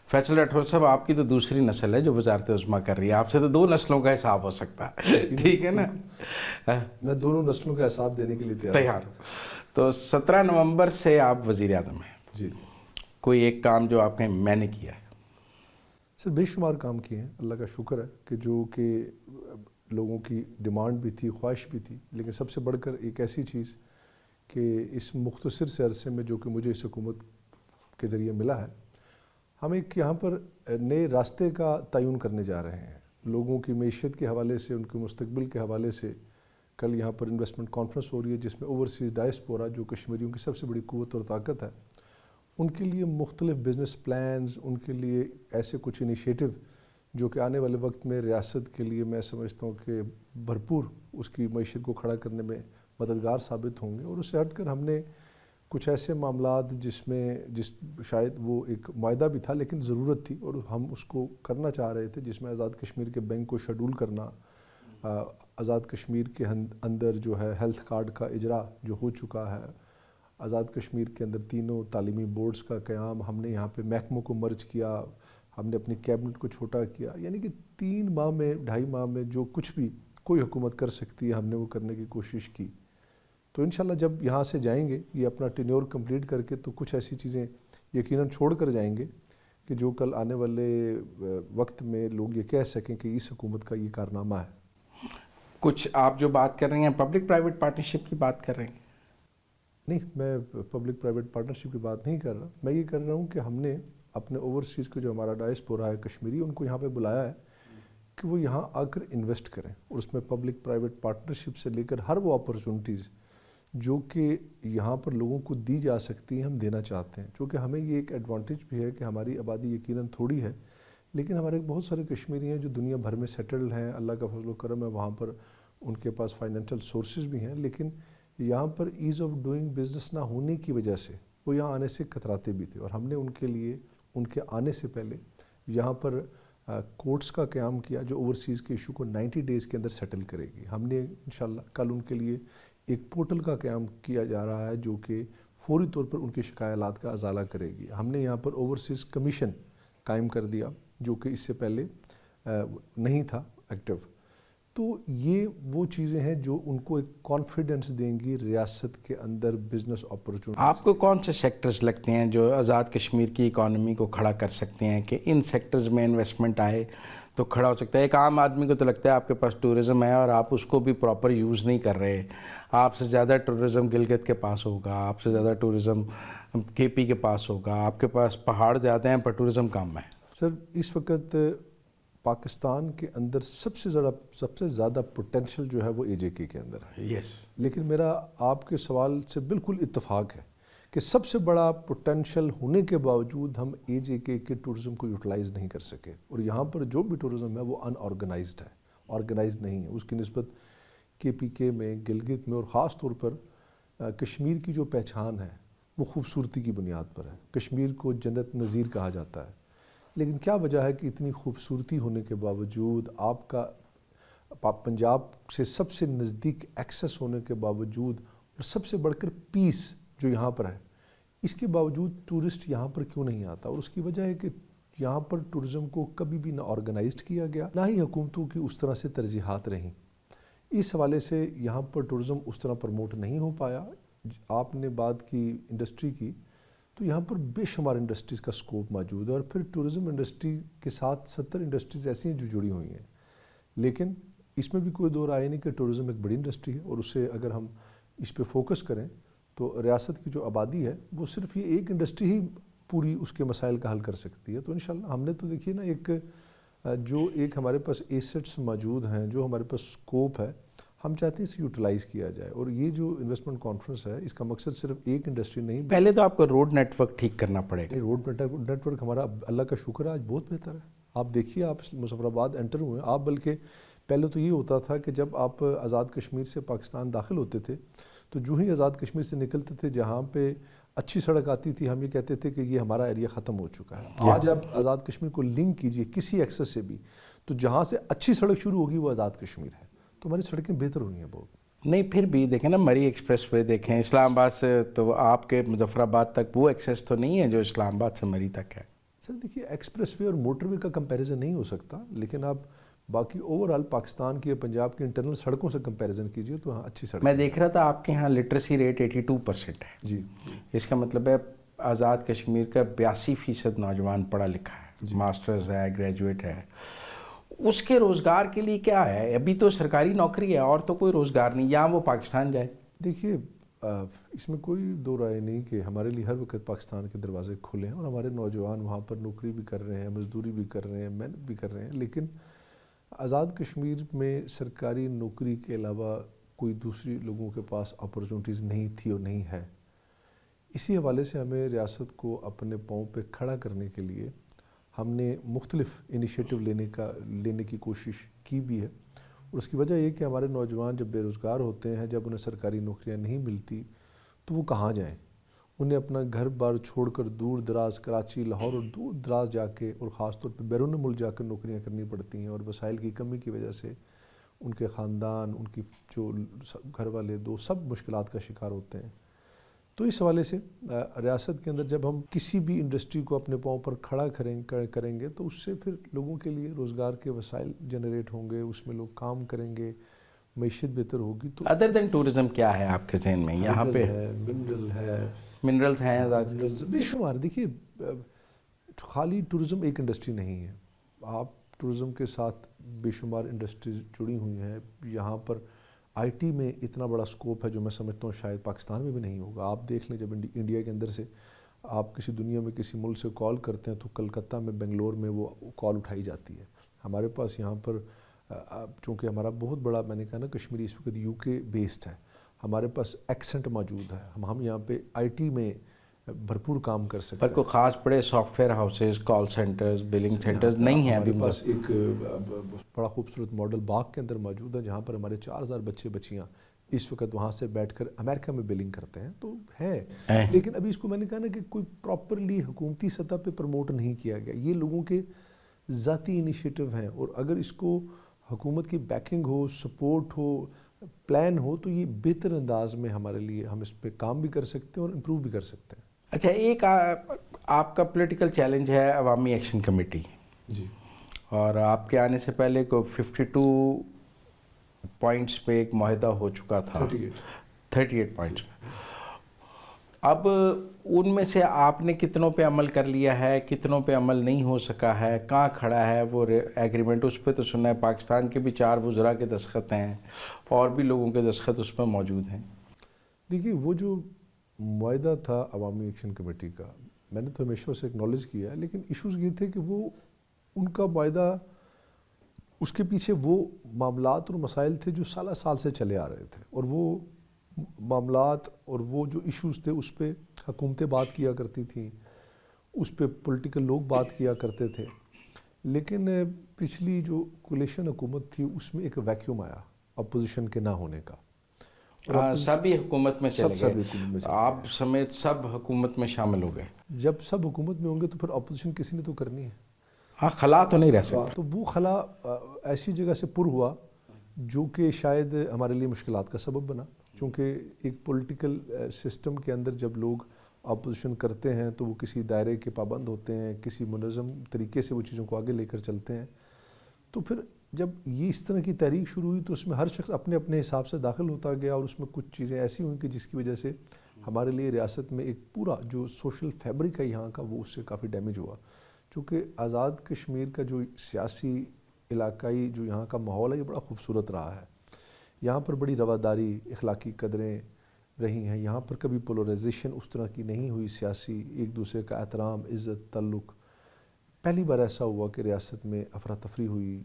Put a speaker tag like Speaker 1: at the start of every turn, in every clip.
Speaker 1: فیصل راٹھور صاحب آپ کی تو دوسری نسل ہے جو وزارت عظمیٰ کر رہی ہے، آپ سے تو 2 نسلوں کا حساب ہو سکتا ہے، ٹھیک ہے نا؟
Speaker 2: میں دونوں نسلوں کا حساب دینے کے لیے
Speaker 1: تیار ہوں۔ تو 17 نومبر سے آپ وزیر اعظم ہیں،
Speaker 2: جی
Speaker 1: کوئی ایک کام جو آپ کہیں میں نے کیا ہے؟
Speaker 2: سر بے شمار کام کیے ہیں، اللہ کا شکر ہے کہ جو کہ لوگوں کی ڈیمانڈ بھی تھی، خواہش بھی تھی، لیکن سب سے بڑھ کر ایک ایسی چیز کہ اس مختصر سے عرصے میں جو کہ مجھے اس حکومت کے ذریعے ملا ہے، ہم ایک یہاں پر نئے راستے کا تعین کرنے جا رہے ہیں، لوگوں کی معیشت کے حوالے سے، ان کے مستقبل کے حوالے سے۔ کل یہاں پر انویسٹمنٹ کانفرنس ہو رہی ہے جس میں اوورسیز ڈائسپورا جو کشمیریوں کی سب سے بڑی قوت اور طاقت ہے، ان کے لیے مختلف بزنس پلانز، ان کے لیے ایسے کچھ انیشیٹو جو کہ آنے والے وقت میں ریاست کے لیے میں سمجھتا ہوں کہ بھرپور اس کی معیشت کو کھڑا کرنے میں مددگار ثابت ہوں گے۔ اور اس سے ہٹ کر ہم نے کچھ ایسے معاملات جس شاید وہ ایک معاہدہ بھی تھا لیکن ضرورت تھی اور ہم اس کو کرنا چاہ رہے تھے، جس میں آزاد کشمیر کے بینک کو شیڈول کرنا، آزاد کشمیر کے اندر جو ہے ہیلتھ کارڈ کا اجرا جو ہو چکا ہے، آزاد کشمیر کے اندر 3 تعلیمی بورڈز کا قیام، ہم نے یہاں پہ محکموں کو مرج کیا، ہم نے اپنی کیبنٹ کو چھوٹا کیا، یعنی کہ 3 ماہ میں 2.5 ماہ میں جو کچھ بھی کوئی حکومت کر سکتی ہے ہم نے وہ کرنے کی کوشش کی۔ تو انشاءاللہ جب یہاں سے جائیں گے یہ اپنا ٹینیور کمپلیٹ کر کے تو کچھ ایسی چیزیں یقیناً چھوڑ کر جائیں گے کہ جو کل آنے والے وقت میں لوگ یہ کہہ سکیں کہ اس حکومت کا یہ کارنامہ ہے۔
Speaker 1: کچھ آپ جو بات کر رہے ہیں پبلک پرائیویٹ پارٹنرشپ کی بات کر رہے ہیں؟
Speaker 2: نہیں، میں پبلک پرائیویٹ پارٹنرشپ کی بات نہیں کر رہا، میں یہ کر رہا ہوں کہ ہم نے اپنے اوورسیز کا جو ہمارا ڈائسپورا ہے کشمیری، ان کو یہاں پہ بلایا ہے کہ وہ یہاں آ کر انویسٹ کریں، اور اس میں پبلک پرائیویٹ پارٹنرشپ سے لے کر ہر وہ اپرچونٹیز جو کہ یہاں پر لوگوں کو دی جا سکتی ہیں ہم دینا چاہتے ہیں، چونکہ ہمیں یہ ایک ایڈوانٹیج بھی ہے کہ ہماری آبادی یقیناً تھوڑی ہے، لیکن ہمارے بہت سارے کشمیری ہیں جو دنیا بھر میں سیٹلڈ ہیں، اللہ کا فضل و کرم ہے، وہاں پر ان کے پاس فائنینشیل سورسز بھی ہیں، لیکن یہاں پر ایز آف ڈوئنگ بزنس نہ ہونے کی وجہ سے وہ یہاں آنے سے کتراتے بھی تھے، اور ہم نے ان کے لیے ان کے آنے سے پہلے یہاں پر کورٹس کا قیام کیا جو اوورسیز کے ایشو کو 90 ڈیز کے اندر سیٹل کرے گی۔ ہم نے انشاءاللہ کل ان کے لیے ایک پورٹل کا قیام کیا جا رہا ہے جو کہ فوری طور پر ان کی شکایات کا ازالہ کرے گی۔ ہم نے یہاں پر اوورسیز کمیشن قائم کر دیا جو کہ اس سے پہلے نہیں تھا ایکٹیو۔ تو یہ وہ چیزیں ہیں جو ان کو ایک کانفیڈنس دیں گی ریاست کے اندر بزنس اپرچونٹی۔
Speaker 1: آپ کو کون سے سیکٹرز لگتے ہیں جو آزاد کشمیر کی اکانومی کو کھڑا کر سکتے ہیں کہ ان سیکٹرز میں انویسٹمنٹ آئے تو کھڑا ہو سکتا ہے؟ ایک عام آدمی کو تو لگتا ہے آپ کے پاس ٹورزم ہے اور آپ اس کو بھی پراپر یوز نہیں کر رہے، آپ سے زیادہ ٹورزم گلگت کے پاس ہوگا، آپ سے زیادہ ٹورزم کے پی کے پاس ہوگا، آپ کے پاس پہاڑ زیادہ ہیں پر ٹورزم کم ہے۔
Speaker 2: سر اس وقت پاکستان کے اندر سب سے زیادہ پوٹینشل جو ہے وہ اے جے کے اندر ہے۔
Speaker 1: یس،
Speaker 2: لیکن میرا آپ کے سوال سے بالکل اتفاق ہے کہ سب سے بڑا پوٹینشل ہونے کے باوجود ہم اے جے کے ٹورزم کو یوٹیلائز نہیں کر سکے، اور یہاں پر جو بھی ٹورزم ہے وہ ان آرگنائزڈ ہے، آرگنائز نہیں ہے۔ اس کی نسبت کے پی کے میں، گلگت میں، اور خاص طور پر کشمیر کی جو پہچان ہے وہ خوبصورتی کی بنیاد پر ہے۔ کشمیر کو جنت نظیر کہا جاتا ہے، لیکن کیا وجہ ہے کہ اتنی خوبصورتی ہونے کے باوجود آپ کا پنجاب سے سب سے نزدیک ایکسس ہونے کے باوجود اور سب سے بڑھ کر پیس جو یہاں پر ہے، اس کے باوجود ٹورسٹ یہاں پر کیوں نہیں آتا؟ اور اس کی وجہ ہے کہ یہاں پر ٹورزم کو کبھی بھی نہ آرگنائزڈ کیا گیا، نہ ہی حکومتوں کی اس طرح سے ترجیحات رہیں۔ اس حوالے سے یہاں پر ٹورزم اس طرح پروموٹ نہیں ہو پایا۔ آپ نے بات کی انڈسٹری کی، تو یہاں پر بے شمار انڈسٹریز کا سکوپ موجود ہے، اور پھر ٹورزم انڈسٹری کے ساتھ 70 انڈسٹریز ایسی ہیں جو جڑی ہوئی ہیں، لیکن اس میں بھی کوئی دو رائے نہیں کہ ٹورزم ایک بڑی انڈسٹری ہے، اور اسے اگر ہم اس پہ فوکس کریں تو ریاست کی جو آبادی ہے وہ صرف یہ ایک انڈسٹری ہی پوری اس کے مسائل کا حل کر سکتی ہے۔ تو انشاءاللہ ہم نے تو دیکھیے نا ایک ہمارے پاس ایسٹس موجود ہیں، جو ہمارے پاس سکوپ ہے، ہم چاہتے ہیں اسے یوٹیلائز کیا جائے، اور یہ جو انویسٹمنٹ کانفرنس ہے اس کا مقصد صرف ایک انڈسٹری نہیں۔
Speaker 1: پہلے تو آپ کو روڈ نیٹ ورک ٹھیک کرنا پڑے گا۔
Speaker 2: روڈ نیٹ ورک ہمارا اللہ کا شکر ہے آج بہت بہتر ہے۔ آپ دیکھیے، آپ مظفر آباد انٹر ہوئے ہیں، آپ بلکہ پہلے تو یہ ہوتا تھا کہ جب آپ آزاد کشمیر سے پاکستان داخل ہوتے تھے تو جو ہی آزاد کشمیر سے نکلتے تھے جہاں پہ اچھی سڑک آتی تھی ہم یہ کہتے تھے کہ یہ ہمارا ایریا ختم ہو چکا ہے۔ آج آپ آزاد کشمیر کو لنک کیجئے کسی ایکسس سے بھی، تو جہاں سے اچھی سڑک شروع ہوگی وہ آزاد کشمیر ہے۔ تو ہماری سڑکیں بہتر ہوئی ہیں بہت۔
Speaker 1: نہیں، پھر بھی دیکھیں نا، مری ایکسپریس وے دیکھیں، اسلام آباد سے تو آپ کے مظفر آباد تک وہ ایکسیس تو نہیں ہے جو اسلام آباد سے مری تک ہے۔
Speaker 2: سر دیکھیے ایکسپریس وے اور موٹر وے کا کمپیریزن نہیں ہو سکتا، لیکن آپ باقی اوور آل پاکستان کی یا پنجاب کی انٹرنل سڑکوں سے کمپیریزن کیجئے تو ہاں اچھی سڑک
Speaker 1: میں دیکھ رہا تھا آپ کے یہاں لٹریسی ریٹ 82% ہے.
Speaker 2: جی.
Speaker 1: اس کا مطلب ہے آزاد کشمیر کا 82% نوجوان پڑھا لکھا ہے، ماسٹرز ہے، گریجویٹ ہے. اس کے روزگار کے لیے کیا ہے؟ ابھی تو سرکاری نوکری ہے اور تو کوئی روزگار نہیں، یا وہ پاکستان جائے.
Speaker 2: دیکھیے اس میں کوئی دو رائے نہیں کہ ہمارے لیے ہر وقت پاکستان کے دروازے کھلے ہیں اور ہمارے نوجوان وہاں پر نوکری بھی کر رہے ہیں، مزدوری بھی کر رہے ہیں، محنت بھی کر رہے ہیں. لیکن آزاد کشمیر میں سرکاری نوکری کے علاوہ کوئی دوسری لوگوں کے پاس اپرچونٹیز نہیں تھی اور نہیں ہے. اسی حوالے سے ہمیں ریاست کو اپنے پاؤں پہ کھڑا کرنے کے لیے ہم نے مختلف انیشیٹو لینے کی کوشش کی بھی ہے. اور اس کی وجہ یہ کہ ہمارے نوجوان جب بے روزگار ہوتے ہیں، جب انہیں سرکاری نوکریاں نہیں ملتی تو وہ کہاں جائیں؟ انہیں اپنا گھر بار چھوڑ کر دور دراز کراچی، لاہور اور دور دراز جا کے اور خاص طور پہ بیرون ملک جا کر نوکریاں کرنی پڑتی ہیں، اور وسائل کی کمی کی وجہ سے ان کے خاندان، ان کی جو گھر والے دوست سب مشکلات کا شکار ہوتے ہیں. تو اس حوالے سے ریاست کے اندر جب ہم کسی بھی انڈسٹری کو اپنے پاؤں پر کھڑا کریں گے تو اس سے پھر لوگوں کے لیے روزگار کے وسائل جنریٹ ہوں گے، اس میں لوگ کام کریں گے، معیشت بہتر ہوگی. تو
Speaker 1: ادر دین ٹورزم کیا ہے آپ کے ذہن میں یہاں پہ؟ منرلز ہیں
Speaker 2: بے شمار. دیکھیے خالی ٹورزم ایک انڈسٹری نہیں ہے، آپ ٹورزم کے ساتھ بے شمار انڈسٹریز جڑی ہوئی ہیں. یہاں پر آئی ٹی میں اتنا بڑا سکوپ ہے جو میں سمجھتا ہوں شاید پاکستان میں بھی نہیں ہوگا. آپ دیکھ لیں جب انڈیا کے اندر سے آپ کسی دنیا میں کسی ملک سے کال کرتے ہیں تو کلکتہ میں، بنگلور میں وہ کال اٹھائی جاتی ہے. ہمارے پاس یہاں پر چونکہ ہمارا بہت بڑا، میں نے کہا نا کشمیری اس وقت یو کے بیسڈ ہے، ہمارے پاس ایکسنٹ موجود ہے، ہم یہاں پہ آئی ٹی میں بھرپور کام کر سکتے
Speaker 1: پر
Speaker 2: ہیں.
Speaker 1: کوئی خاص بڑے سافٹ ویئر ہاؤسز، کال سینٹرز، بلنگ سینٹرز نہیں ہیں ابھی.
Speaker 2: ہمارے پاس ایک بڑا خوبصورت ماڈل باغ کے اندر موجود ہے جہاں پر ہمارے 4000 بچے بچیاں اس وقت وہاں سے بیٹھ کر امریکہ میں بلنگ کرتے ہیں. تو ہے، لیکن ابھی اس کو میں نے کہا نا کہ کوئی پراپرلی حکومتی سطح پہ پروموٹ نہیں کیا گیا. یہ لوگوں کے ذاتی انیشیٹو ہیں، اور اگر اس کو حکومت کی بیکنگ ہو، سپورٹ ہو، پلان ہو تو یہ بہتر انداز میں ہمارے لیے ہم اس پہ کام بھی کر سکتے ہیں اور امپروو بھی کر سکتے ہیں.
Speaker 1: اچھا، ایک آپ کا پولیٹیکل چیلنج ہے عوامی ایکشن کمیٹی.
Speaker 2: جی.
Speaker 1: اور آپ کے آنے سے پہلے کو 52 پوائنٹس پہ ایک معاہدہ ہو چکا تھا. 38 پوائنٹس. اب ان میں سے آپ نے کتنوں پہ عمل کر لیا ہے، کتنوں پہ عمل نہیں ہو سکا ہے، کہاں کھڑا ہے وہ ایگریمنٹ؟ اس پہ تو سننا ہے پاکستان کے بھی 4 وزراء کے دستخط ہیں اور بھی لوگوں کے دستخط اس پہ موجود ہیں.
Speaker 2: دیکھیے وہ جو معاہدہ تھا عوامی ایکشن کمیٹی کا، میں نے تو ہمیشہ اسے اکنالج کیا ہے، لیکن ایشوز یہ تھے کہ وہ ان کا معاہدہ، اس کے پیچھے وہ معاملات اور مسائل تھے جو سالہ سال سے چلے آ رہے تھے، اور وہ معاملات اور وہ جو ایشوز تھے اس پہ حکومتیں بات کیا کرتی تھیں، اس پہ پولیٹیکل لوگ بات کیا کرتے تھے. لیکن پچھلی جو کولیشن حکومت تھی اس میں ایک ویکیوم آیا اپوزیشن کے نہ ہونے کا.
Speaker 1: سبھی حکومت میں چلے گئے، آپ سمیت سب حکومت میں شامل ہو گئے.
Speaker 2: جب سب حکومت میں ہوں گے تو پھر اپوزیشن کسی نے تو کرنی ہے.
Speaker 1: ہاں، خلا تو نہیں رہ سکتا.
Speaker 2: تو وہ خلا ایسی جگہ سے پر ہوا جو کہ شاید ہمارے لیے مشکلات کا سبب بنا، چونکہ ایک پولیٹیکل سسٹم کے اندر جب لوگ اپوزیشن کرتے ہیں تو وہ کسی دائرے کے پابند ہوتے ہیں، کسی منظم طریقے سے وہ چیزوں کو آگے لے کر چلتے ہیں. تو پھر جب یہ اس طرح کی تحریک شروع ہوئی تو اس میں ہر شخص اپنے اپنے حساب سے داخل ہوتا گیا، اور اس میں کچھ چیزیں ایسی ہوئیں کہ جس کی وجہ سے ہمارے لیے ریاست میں ایک پورا جو سوشل فیبرک ہے یہاں کا وہ اس سے کافی ڈیمیج ہوا. چونکہ آزاد کشمیر کا جو سیاسی علاقائی جو یہاں کا ماحول ہے یہ بڑا خوبصورت رہا ہے. یہاں پر بڑی رواداری، اخلاقی قدریں رہی ہیں. یہاں پر کبھی پولرائزیشن اس طرح کی نہیں ہوئی سیاسی، ایک دوسرے کا احترام، عزت، تعلق. پہلی بار ایسا ہوا کہ ریاست میں افراتفری ہوئی،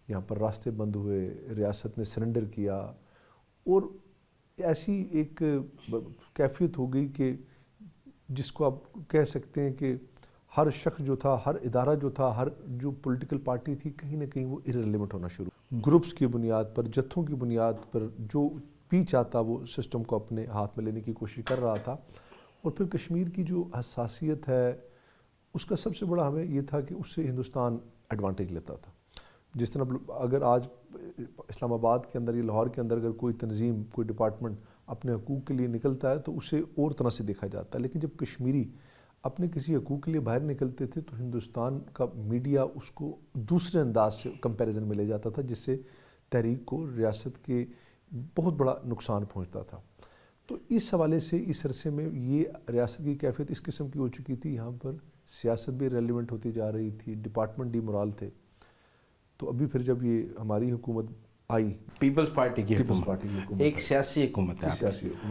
Speaker 2: یہاں پر راستے بند ہوئے، ریاست نے سرنڈر کیا، اور ایسی ایک کیفیت ہو گئی کہ جس کو آپ کہہ سکتے ہیں کہ ہر شخص جو تھا، ہر ادارہ جو تھا، ہر جو پولیٹیکل پارٹی تھی، کہیں نہ کہیں وہ ارریلیونٹ ہونا شروع. گروپس کی بنیاد پر، جتھوں کی بنیاد پر جو بھی چاہتا وہ سسٹم کو اپنے ہاتھ میں لینے کی کوشش کر رہا تھا. اور پھر کشمیر کی جو حساسیت ہے اس کا سب سے بڑا ہمیں یہ تھا کہ اس سے ہندوستان ایڈوانٹیج لیتا تھا. جس طرح اگر آج اسلام آباد کے اندر یا لاہور کے اندر اگر کوئی تنظیم، کوئی ڈپارٹمنٹ اپنے حقوق کے لیے نکلتا ہے تو اسے اور طرح سے دیکھا جاتا ہے، لیکن جب کشمیری اپنے کسی حقوق کے لیے باہر نکلتے تھے تو ہندوستان کا میڈیا اس کو دوسرے انداز سے کمپیریزن میں لے جاتا تھا، جس سے تحریک کو ریاست کے بہت بڑا نقصان پہنچتا تھا. تو اس حوالے سے اس عرصے میں یہ ریاست کی کیفیت اس قسم کی ہو چکی تھی، یہاں پر سیاست بھی ریلیونٹ ہوتی جا رہی تھی، ڈپارٹمنٹ ڈی مرال تھے. تو ابھی پھر جب یہ ہماری حکومت آئی،
Speaker 1: پیپلز پارٹی کی
Speaker 2: پیپلز
Speaker 1: حکومت،
Speaker 2: پارٹی کی حکومت
Speaker 1: ایک سیاسی حکومت ہے آپ کی.
Speaker 2: سیاسی حکومت